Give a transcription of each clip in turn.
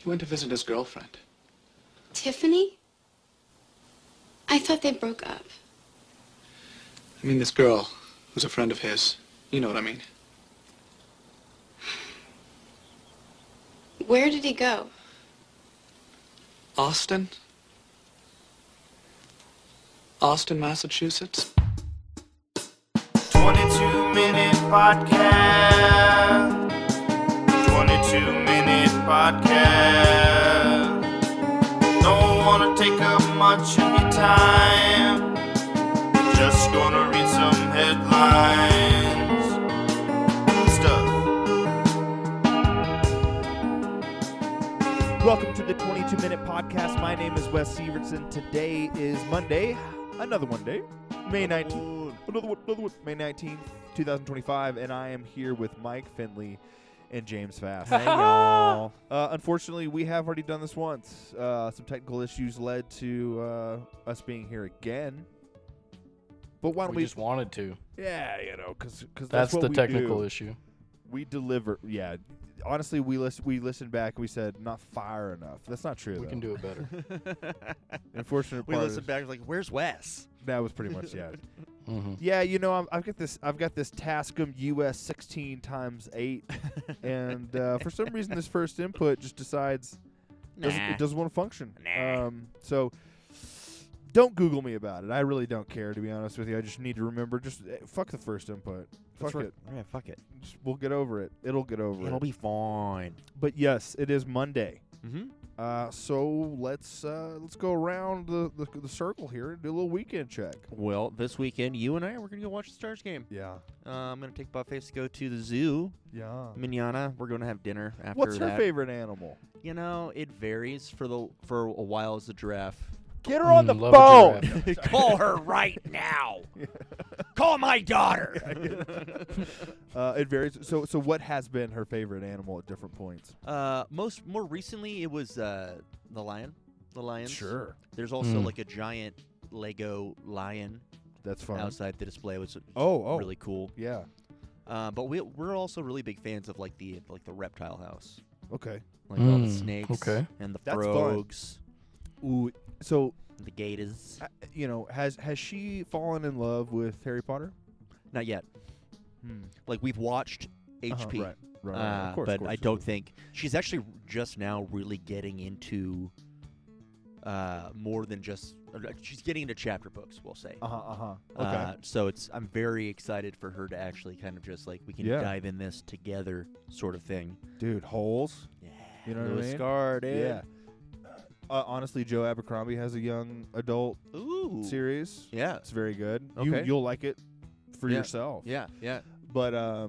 went to visit his girlfriend. Tiffany? I thought they broke up. I mean, this girl who's a friend of his. You know what I mean. Where did he go? Austin, Massachusetts. 22-minute podcast. 22-minute podcast. Don't want to take up much of your time. Just gonna read some headlines. Stuff. Welcome to the 22-minute podcast. My name is Wes Severson. Today is Monday, another one day, May 19th, May 19th, 2025, and I am here with Mike Finley and James Fast. Hey, y'all. Unfortunately, we have already done this once. Some technical issues led to us being here again. But why don't We just wanted to. Yeah, you know, because That's what the we technical do. issue. We deliver. Yeah, honestly, we listened back. And we said not fire enough. That's not true. We though. can do it better. Unfortunate We part listened is- back like, "Where's Wes?" That was pretty much yeah. Mm-hmm. Yeah, you know, I've got this Tascam US 16x8, and for some reason this first input just decides it doesn't want to function. So don't Google me about it. I really don't care, to be honest with you. I just need to remember, just fuck the first input. Fuck it. Yeah, fuck it. We'll get over it. It'll get over It'll it. be fine. But yes, it is Monday. Mm-hmm. So let's go around the circle here and do a little weekend check. Well, this weekend, you and I, we're gonna go watch the Stars game. Yeah. I'm gonna take Buffet to go to the zoo. Yeah. Manana, we're gonna have dinner after What's that. her favorite animal? You know, it varies. For a while, it's a giraffe. Get her on the love a phone. giraffe. Call her right now. Call my daughter. It varies. So what has been her favorite animal at different points? More recently, it was the lion. The lions. Sure. There's also Mm. like a giant Lego lion That's fun. outside the display. It was Oh. really cool. Yeah. But we're also really big fans of like the reptile house, Okay. like all the Mm, snakes, okay. and the That's fun. frogs, Ooh. So the gators. has she fallen in love with Harry Potter? Not yet. Like we've watched HP, Right. Of course. but I don't think she's actually just now really getting into more than just. She's getting into chapter books, we'll say. Okay. So I'm very excited for her to actually kind of just like we can Yeah. dive in this together, sort of thing. Dude, holes. Yeah. You know what I Lewis mean? Scar, dude. Yeah. Honestly, Joe Abercrombie has a young adult Ooh. series. Yeah. It's very good. Okay. You'll like it for Yeah. yourself. Yeah. Yeah. But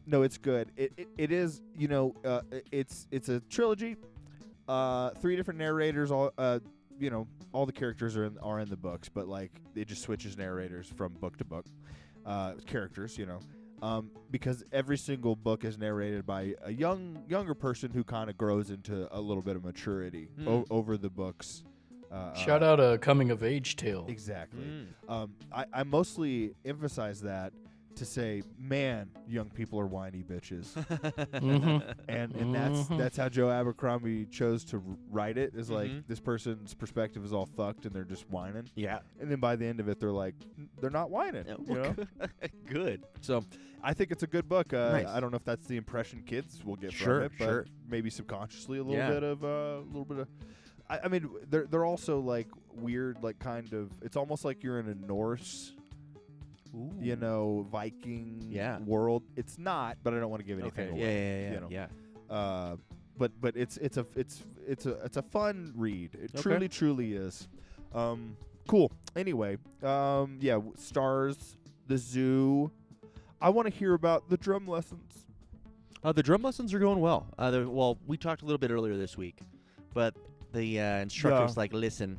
no, it's good. It is. It's a trilogy. 3 different narrators. All all the characters are in the books, but like it just switches narrators from book to book. Characters, because every single book is narrated by a younger person who kind of grows into a little bit of maturity over the books. Shout out a coming of age tale. Exactly. I mostly emphasize that to say, man, young people are whiny bitches, Mm-hmm. and that's how Joe Abercrombie chose to write it. Is like Mhm. this person's perspective is all fucked and they're just whining, Yeah. and then by the end of it, they're like, they're not whining. Good. So I think it's a good book. Nice. I don't know if that's the impression kids will get Sure, from it, but sure. maybe subconsciously a little Yeah. bit of. I mean, they're also like weird, like kind of. It's almost like you're in a Norse, Viking world. It's not, but I don't want to give anything okay. away. Yeah. But it's a fun read. It Okay. truly is. Cool. Anyway, Stars, the zoo. I want to hear about the drum lessons. The drum lessons are going well. We talked a little bit earlier this week, but the instructor's like, listen,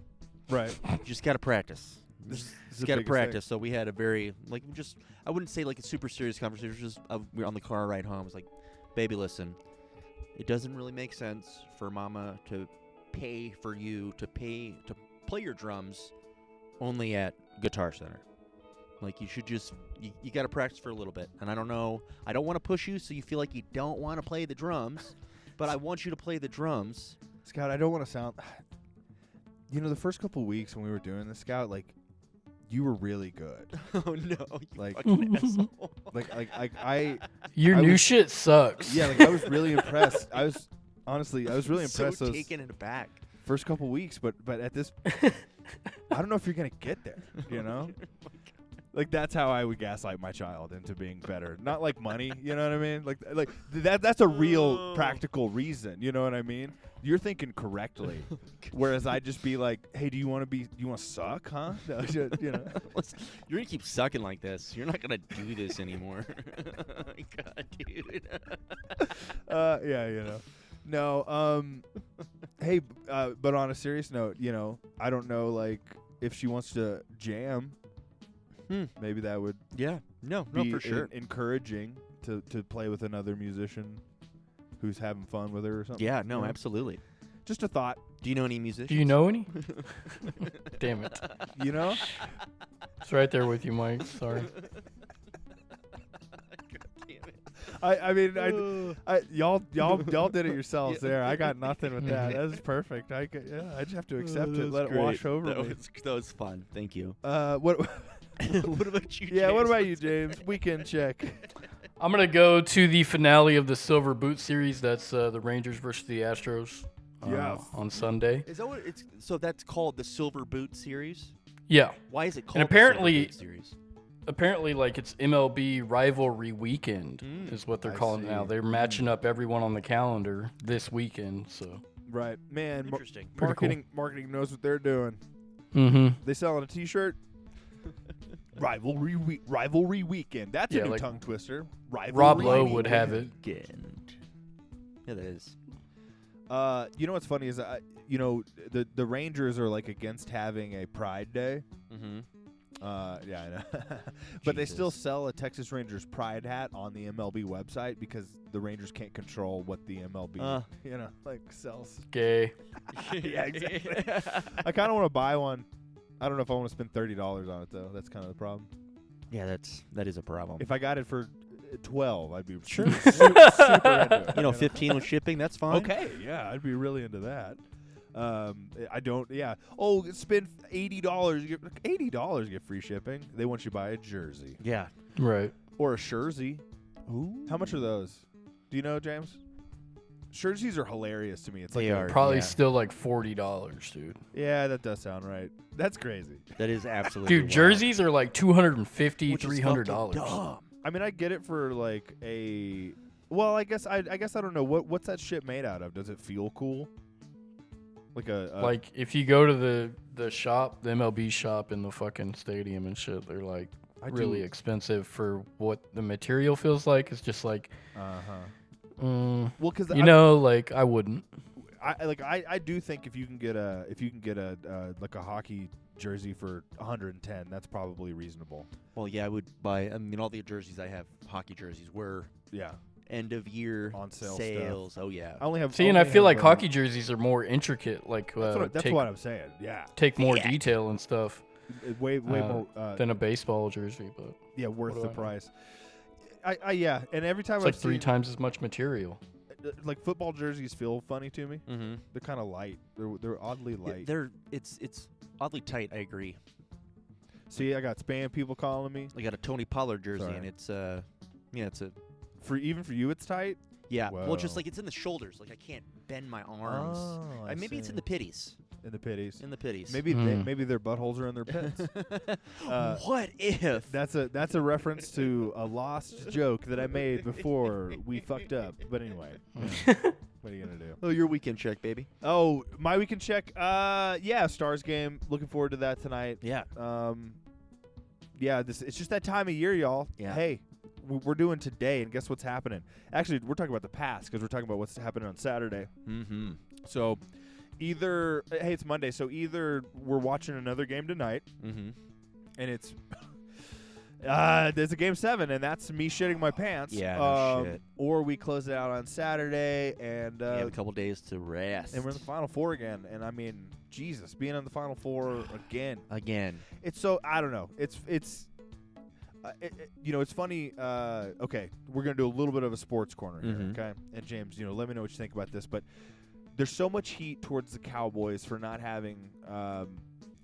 Right. you just got to practice. This is Just the got to biggest practice. So we had a very, I wouldn't say like a super serious conversation. It was just, we were on the car ride home. I was like, baby, listen, it doesn't really make sense for mama to pay for you to play your drums only at Guitar Center. Like, you should just, you got to practice for a little bit. And I don't know, I don't want to push you so you feel like you don't want to play the drums. but I want you to play the drums. Scout, I don't want to sound. You know, the first couple weeks when we were doing this, Scout, like, you were really good. Oh no, you Like- fucking asshole. Like I Your I new was- shit sucks. yeah, like I was really impressed. I was really So impressed those taken aback. first couple weeks, but at this, I don't know if you're gonna get there. You know, like that's how I would gaslight my child into being better. Not like money, you know what I mean? Like that's a real practical reason. You know what I mean? You're thinking correctly, whereas I'd just be like, hey, do you want to suck, huh? No, you know. You're gonna keep sucking like this. You're not gonna do this anymore. God, dude. Yeah, you know. No, hey, but on a serious note, you know, I don't know, like, if she wants to jam, maybe that would Yeah. No, be for sure. encouraging to play with another musician who's having fun with her or something. Yeah. No, you know? absolutely. Just a thought, Do you know any musicians? Do you know any? Damn it. you know? It's right there with you, Mike. Sorry. God damn it. I mean, y'all did it yourselves there. I got nothing with that. That's perfect. I just have to accept it, let it wash over me. That was fun. Thank you. What? What about you? Yeah, what James? about you, James? Weekend check. I'm going to go to the finale of the Silver Boot series. That's the Rangers versus the Astros Yes. on Sunday. Is that what it's? So that's called the Silver Boot series. Yeah. Why is it called? And apparently- the Silver Boot series? Apparently, like, it's MLB rivalry weekend is what they're I calling it now. see. They're matching up everyone on the calendar this weekend. So, Right, man. Interesting. Pretty cool. Marketing knows what they're doing. mm-hmm. They selling a T-shirt. Rivalry weekend. That's Yeah, a new like tongue twister. Rivalry Rob Lowe weekend. would have it. Weekend. Yeah, that is. You know what's funny is the Rangers are like against having a Pride Day. Mm-hmm. Yeah, I know. But they still Jesus. sell a Texas Rangers Pride hat on the MLB website because the Rangers can't control what the MLB, sells. Gay. Yeah, exactly. I kind of want to buy one. I don't know if I want to spend $30 on it though. That's kind of the problem. Yeah, that is a problem. If I got it for 12, I'd be Sure. super into it. You know, 15 with shipping, that's fine. Okay, yeah, I'd be really into that. I don't. Yeah. Oh, spend $80. You get $80. You get free shipping. They want you to buy a jersey Yeah. Right. or a jersey. Ooh. How much are those? Do you know, James? Jerseys are hilarious to me. It's They like are. Probably Yeah. still like $40, dude. Yeah, that does sound right. That's crazy. That is absolutely Dude, wild. jerseys are like $250, Which is $300. fucking dumb. I mean, I get it for like a. Well, I guess I don't know what's that shit made out of. Does it feel cool? Like a Like, if you go to the shop, the MLB shop in the fucking stadium and shit, they're like I really do- expensive for what the material feels like. It's just like, Well, because you know, like, I wouldn't. I do think if you can get a like a hockey jersey for 110, that's probably reasonable. Well, yeah, I would buy. I mean, all the jerseys I have, hockey jerseys, were Yeah. end of year On sale stuff. sales. Oh yeah. I only have. See, and I only feel have, like hockey jerseys are more intricate, like That's take, what I'm saying. Yeah. take more detail and stuff Way more. than a baseball jersey, but Yeah, worth what the do I know? price. I yeah, and every time it's I've like 3 seen, times as much material. like football jerseys feel funny to me. Mm-hmm. They're kind of light. They're oddly light. It's oddly tight. I agree. See, I got spam people calling me. I got a Tony Pollard jersey, Sorry. and it's it's a Even for you, it's tight. yeah. Well, just Whoa. like it's in the shoulders. Like I can't bend my arms. I Maybe it's see. in the pitties. In the pitties. In the pitties. Maybe maybe their buttholes are in their pits. What if? That's a reference to a lost joke that I made before we fucked up. But anyway, what are you gonna do? Oh, your weekend check, baby. Oh, my weekend check. Yeah, Stars game. Looking forward to that tonight. Yeah. Yeah, it's just that time of year, y'all. Yeah. Hey, we're doing today, and guess what's happening? Actually, we're talking about the past because we're talking about what's happening on Saturday. Mm-hmm. So, hey, it's Monday. So either we're watching another game tonight, Mm-hmm. and it's there's a game 7, and that's me shitting my pants. Yeah, no shit. Or we close it out on Saturday, and You have a couple days to rest. and we're in the Final Four again. And I mean, Jesus, being in the Final Four again. Again. It's so I don't know. It's it's funny. Okay, we're gonna do a little bit of a sports corner here, Mhm. okay? And James, let me know what you think about this. But there's so much heat towards the Cowboys for not having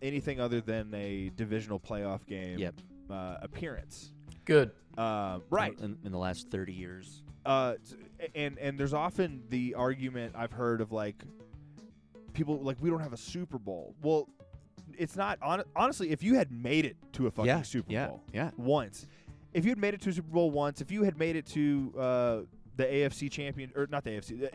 anything other than a divisional playoff game Yep. appearance. Good. Right. In the last 30 years. And there's often the argument I've heard of like people like we don't have a Super Bowl. Well, it's not honestly. If you had made it to a fucking Super Bowl once, if you had made it to a Super Bowl once, if you had made it to the AFC champion or not the AFC, the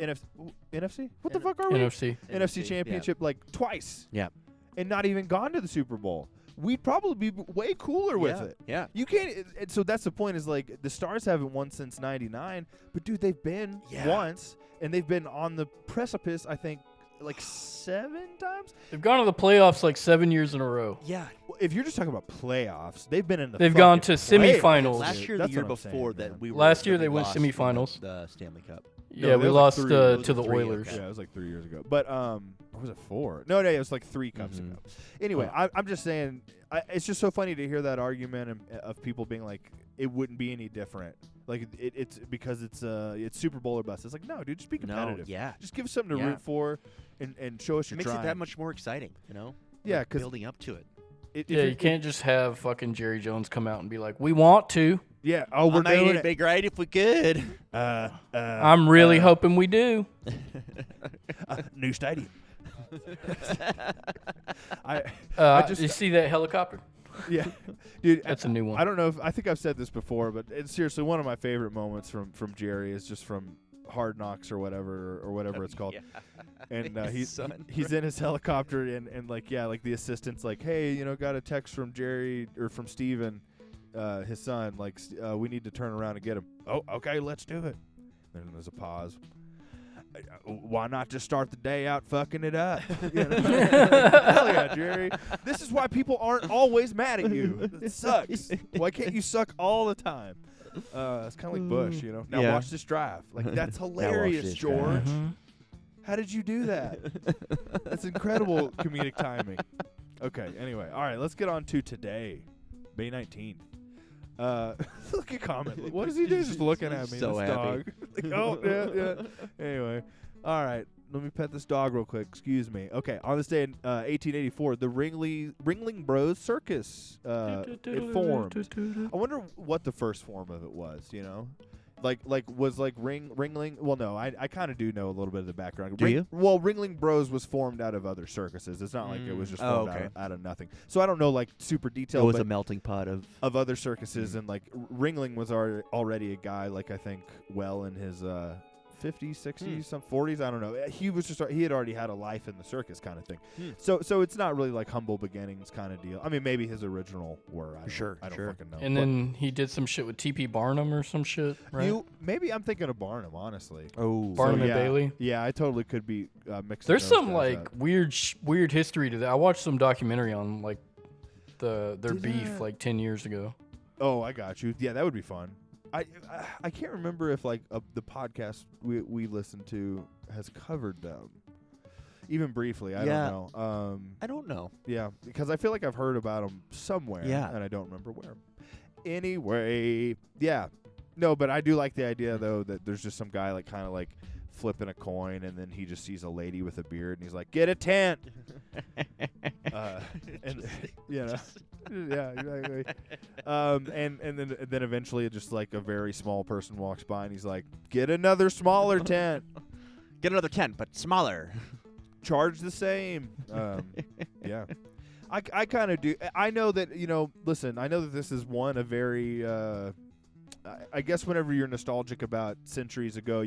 NFC. What the fuck are we? NFC championship like twice. Yeah. And not even gone to the Super Bowl. We'd probably be way cooler with it. Yeah. You can't. So that's the point. Is like the Stars haven't won since '99, but dude, they've been once, and they've been on the precipice. I think like 7 times. They've gone to the playoffs like 7 years in a row. Yeah. Well, if you're just talking about playoffs, they've been in the. They've gone to fucking semifinals. Last year, That's the year what I'm saying, before man. that, we were. Last year that they we went lost in semifinals. The Stanley Cup. Yeah, we was lost like three. to Was the it 3? Oilers. Okay. Yeah, it was like 3 years ago. But or was it 4? No, it was like 3 cups ago. Anyway, I'm just saying, it's just so funny to hear that argument of people being like, it wouldn't be any different. Like it's because it's Super Bowl or bust. It's like, no, dude, just be competitive. No, yeah. Just give us something to Yeah. root for, and show us It you're makes trying. it that much more exciting, Yeah, Like, 'cause building up to it. Yeah, you can't just have fucking Jerry Jones come out and be like, "We want to." Yeah. Oh, we're I mean, doing it'd be great if we could. I'm really hoping we do. New stadium. I just you see that helicopter? yeah, dude. That's a new one. I don't know if I think I've said this before, but it's seriously one of my favorite moments from Jerry is just from Hard Knocks or whatever it's called. And he's in his helicopter and like like the assistant's like, hey, got a text from Jerry or from Steven, his son, like we need to turn around and get him. Oh, okay, let's do it. And then there's a pause. Why not just start the day out fucking it up? Hell yeah, Jerry. This is why people aren't always mad at you. It sucks. Why can't you suck all the time? It's kind of like Bush, Now Yeah. watch this drive. Like, that's hilarious, this George. Mhm. How did you do that? That's incredible comedic timing. Okay, anyway. All right, let's get on to today, May 19th. Look at comment. What does he do? Just looking at me. So this happy. dog. Like, oh, yeah. Anyway. All right. Let me pet this dog real quick. Excuse me. Okay. On this day in 1884, the Ringling Bros Circus it formed. I wonder what the first form of it was, Like was like Ringling. Well, no, I kind of do know a little bit of the background. Do you? Well, Ringling Bros was formed out of other circuses. It's not like it was just formed out of nothing. So I don't know like super It detail. was but a melting pot of. other circuses, and like Ringling was already a guy like I think well in his 50s, 60s, some 40s. I don't know. He was he had already had a life in the circus kind of thing. So it's not really like humble beginnings kind of deal. I mean, maybe his original were. I don't fucking know. And then he did some shit with T.P. Barnum or some shit, right? Maybe I'm thinking of Barnum, honostly. Oh. Barnum and yeah, Bailey. Yeah, I totally could be mixing. There's those some guys like up. weird history to that. I watched some documentary on like their Did beef that- like 10 years ago. Oh, I got you. Yeah, that would be fun. I can't remember if like the podcast we listened to has covered them, even briefly. I Yeah. don't know. I don't know. Yeah, because I feel like I've heard about them somewhere. Yeah. and I don't remember where. Anyway, yeah, no, but I do like the idea though that there's just some guy like kind of like flipping a coin, and then he just sees a lady with a beard, and he's like, "Get a tent." And yeah, exactly. And then eventually, just like a very small person walks by, and he's like, "Get another smaller tent. Get another tent, but smaller. Charge the same." Yeah. I kind of do. I know that, listen, I know that this is a very, I guess whenever you're nostalgic about centuries ago,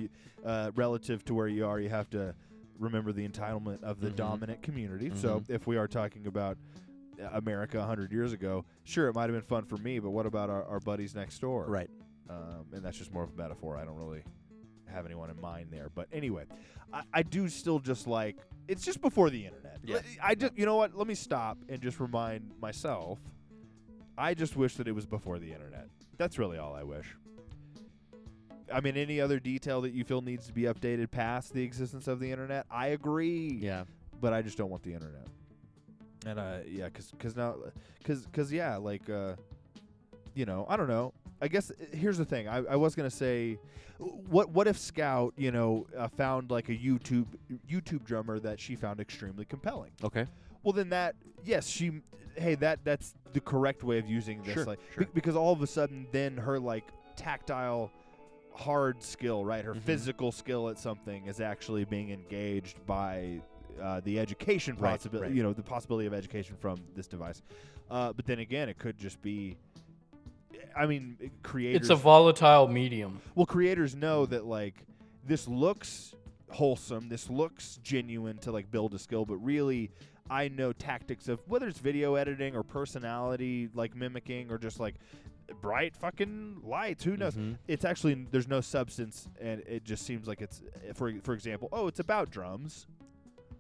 relative to where you are, you have to remember the entitlement of the dominant community. So if we are talking about America 100 years ago, sure, it might have been fun for me, but what about our buddies next door? Right. And that's just more of a metaphor. I don't really have anyone in mind there. But anyway, I do still just like, it's just before the internet. Yeah. I just, you know what? Let me stop and just remind myself. I just wish that it was before the internet. That's really all I wish. I mean, any other detail that you feel needs to be updated past the existence of the internet, I agree. Yeah. But I just don't want the internet. And yeah, because now, because yeah, like you know, I don't know. I guess here's the thing. I was gonna say, what if Scout, you know, found like a YouTube drummer that she found extremely compelling? Okay. Well, then that's the correct way of using this. Sure, Like, sure. because all of a sudden, then her like tactile, hard skill, right? Her Mhm. physical skill at something is actually being engaged by the education Right, possibility. right. You know, the possibility of education from this device. But then again, it could just be. I mean, creators. It's a volatile medium. Well, creators know that like this looks wholesome, this looks genuine to like build a skill, but really I know tactics of whether it's video editing or personality like mimicking or just like bright fucking lights, who knows. Mhm. It's actually there's no substance and it just seems like it's for example, it's about drums,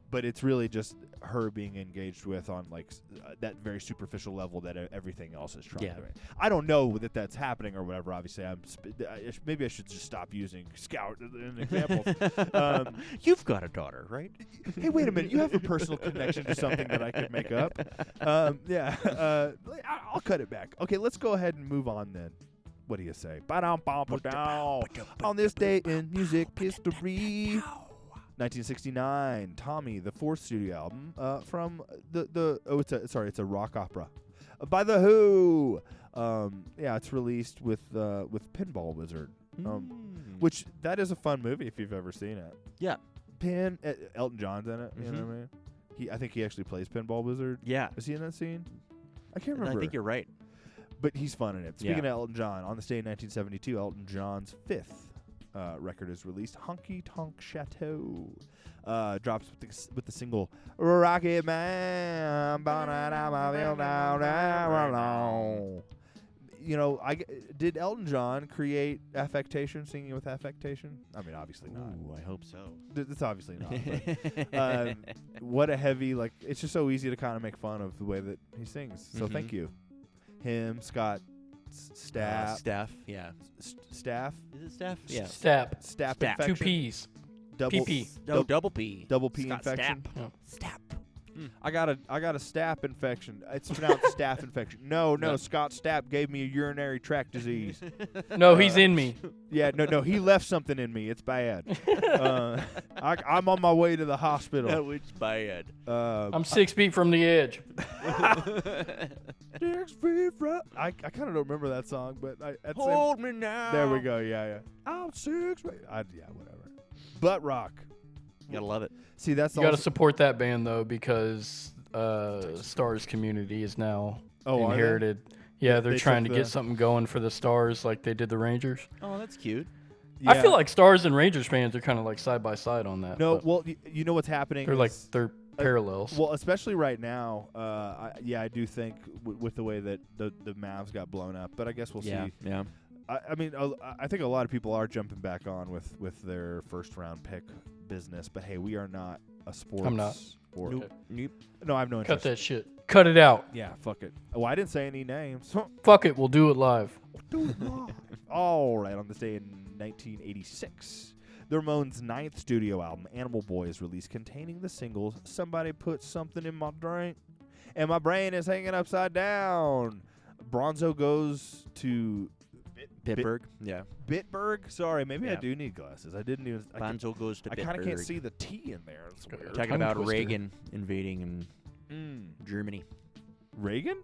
but it's really just her being engaged with on like that very superficial level that everything else is trying Yeah. to. I don't know that that's happening or whatever. Obviously, maybe I should just stop using Scout as an example. You've got a daughter, right? Hey, wait a minute! You have a personal connection to something that I could make up. I'll cut it back. Okay, let's go ahead and move on then. What do you say? Ba-dum-bum-ba-dow. On this day in music history. 1969, Tommy, the fourth studio album from it's a rock opera by the Who. It's released with Pinball Wizard, which that is a fun movie if you've ever seen it. Yeah. Elton John's in it. You know what I mean? I think he actually plays Pinball Wizard. Yeah. Is he in that scene? I can't I remember. think you're right. But he's fun in it. Speaking Yeah. of Elton John, on this day in 1972, Elton John's fifth record is released, Honky Tonk Chateau. Drops with the single Rocket Man. You know, did Elton John create affectation, singing with affectation? I mean, obviously not. Ooh, I hope so. It's obviously not. But, what a heavy, like, it's just so easy to kind of make fun of the way that he sings. So Mhm. thank you. Him, Scott, Staff. Staff, yeah. Staff? Is it staff? Yeah. Stap. Staff Stap. infection. 2 P's. Double, PP. No, double P. double P Scott infection. Stapp. Yeah. Stap. I got a staph infection. It's pronounced staph infection. No, No. Scott Stapp gave me a urinary tract disease. No, he's in me. Yeah, no, he left something in me. It's bad. I'm on my way to the hospital. No, it's bad. I'm 6 feet from the edge. 6 feet from. I kind of don't remember that song, but Hold me now. there we go. Yeah. I'm 6 feet. Whatever. Butt rock. You gotta love it. See, that's You got to also. support that band though because Stars community is now Oh, are they? inherited. Yeah, they're They trying to took get the- something going for the Stars like they did the Rangers. Oh, that's cute. I Yeah. feel like Stars and Rangers fans are kind of like side by side on that. No, but well, you know what's happening? they're like is- they're parallels. Well, especially right now, I do think with the way that the Mavs got blown up, but I guess we'll Yeah, see. yeah. I mean, I think a lot of people are jumping back on with their first round pick business, but hey, we are not a sports. I'm not. Or, Nope. Nope. No, I have no interest. Cut that shit. Cut it out. Yeah, fuck it. Oh, I didn't say any names. Fuck it. We'll do it live. Do it live. All right, on this day in 1986, the Ramones' ninth studio album, Animal Boy, is released, containing the singles "Somebody Put Something in My Drink" and "My Brain Is Hanging Upside Down." Bronzo goes to Pittsburgh. Yeah. Bitburg. Sorry, maybe I Yeah. do need glasses. I didn't even. Bonzo goes to I Pittsburgh. kind of can't see the T in there. It's weird. Talking Tongue about twister. Reagan invading Germany. Reagan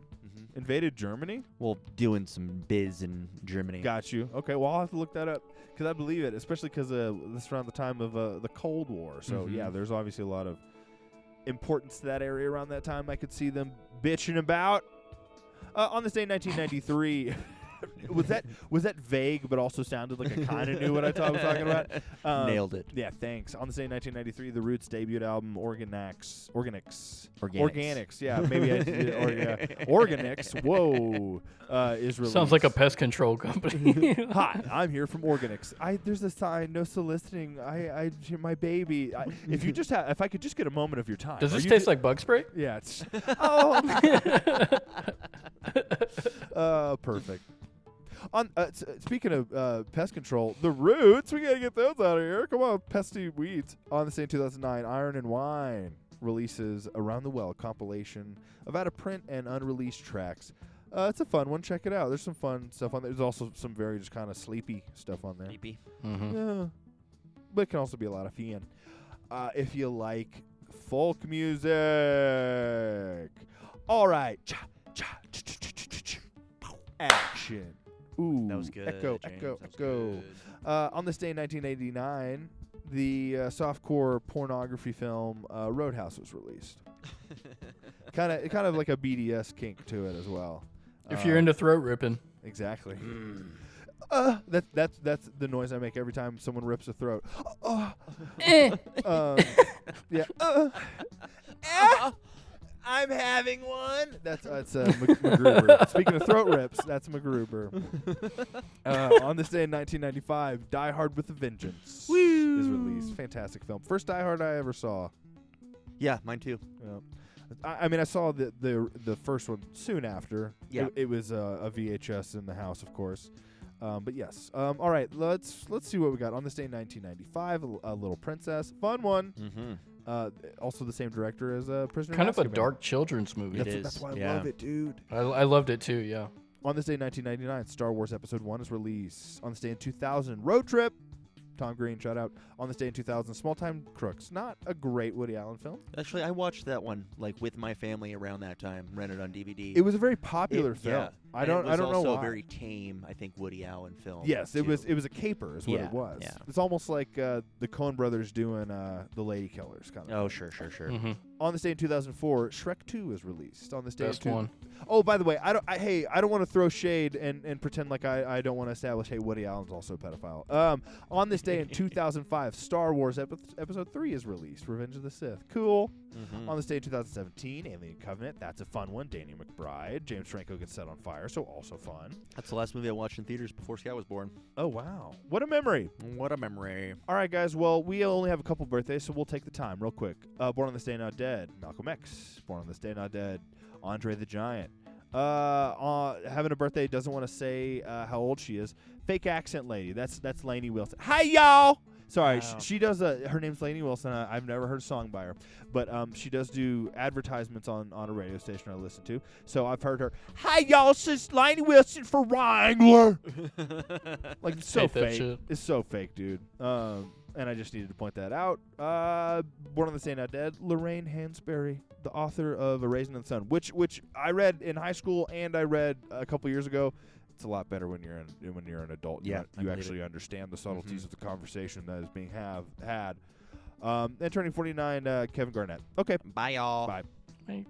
invaded Germany. Well, doing some biz in Germany. Got you. Okay, well I'll have to look that up because I believe it, especially because this is around the time of the Cold War. So Mhm. yeah, there's obviously a lot of importance to that area around that time. I could see them bitching about. On this day in 1993, was that vague but also sounded like I kind of knew what I was talking about? Nailed it. Yeah, thanks. On this day in 1993, the Roots debut album Organics. Yeah, maybe I did. Organics. Whoa, is released. Sounds like a pest control company. Hi, I'm here from Organics. There's a sign, no soliciting. My baby. If I could just get a moment of your time. Does Are this you taste like bug spray? Yeah. It's perfect. On speaking of pest control, the Roots. We gotta get those out of here. Come on, pesty weeds. On the same 2009, Iron and Wine releases Around the Well compilation of out of print and unreleased tracks. It's a fun one. Check it out. There's some fun stuff on there. There's also some very just kind of sleepy stuff on there. Creepy. Mm-hmm. Yeah. But it can also be a lot of fun. If you like folk music. All right. Action. Ooh. That was good. Echo, James. echo, That was echo. good. On this day in 1989, the softcore pornography film Roadhouse was released. kind of like a BDS kink to it as well. If you're into throat ripping. Exactly. That's the noise I make every time someone rips a throat. Yeah. I'm having one. That's MacGruber. Speaking of throat rips, that's MacGruber. On this day in 1995, Die Hard with a Vengeance is released. Fantastic film. First Die Hard I ever saw. Yeah, mine too. Yeah. I mean, I saw the first one soon after. Yeah. It was a VHS in the house, of course. But yes. All right, let's see what we got. On this day in 1995, a Little Princess. Fun one. Mm-hmm. Also the same director as Prisoner Kind of of a Azkaban. dark children's movie. It is. That's why I yeah. love it, dude. I loved it too, yeah. On this day in 1999, Star Wars Episode 1 is released. On this day in 2000, Road Trip. Tom Green, shout out. On this day in 2000, Small Time Crooks. Not a great Woody Allen film. Actually, I watched that one like with my family around that time, rented on DVD. It was a very popular film. Yeah. I And don't it was know also why. a very tame, I think, Woody Allen film. Yes, it too. was a caper is what Yeah, it was. yeah. It's almost like the Coen brothers doing The Lady Killers kind of Oh, thing. sure. Mm-hmm. On this day in 2004, Shrek 2 is released. On this day Best in one. Oh, by the way, I don't want to throw shade and pretend like I don't want to establish, hey, Woody Allen's also a pedophile. On this day in 2005, Star Wars Episode 3 is released, Revenge of the Sith. Cool. Mm-hmm. On this day in 2017, Alien Covenant. That's a fun one. Danny McBride. James Franco gets set on fire, so also fun. That's the last movie I watched in theaters before Sky was born. Oh, wow. What a memory. What a memory. All right, guys. Well, we only have a couple birthdays, so we'll take the time real quick. Born on this day, not dead. Malcolm X. Born on this day, not dead. Andre the Giant. Having a birthday, doesn't want to say how old she is. Fake accent lady. That's Lainey Wilson. Hi, y'all. Sorry, Wow. she does. Her name's Lainey Wilson. I've never heard a song by her, but she does do advertisements on a radio station I listen to. So I've heard her. Hi, y'all. This is Lainey Wilson for Wrangler. Like it's so Hate that fake. shit. It's so fake, dude. And I just needed to point that out. Born on the Day Not Dead, Lorraine Hansberry, the author of A Raisin in the Sun, which I read in high school and I read a couple years ago. It's a lot better when you're an adult. Yeah, I you believe actually understand the subtleties Mhm. of the conversation that is being had. And turning 49, Kevin Garnett. Okay, Bye, y'all. bye. Hey.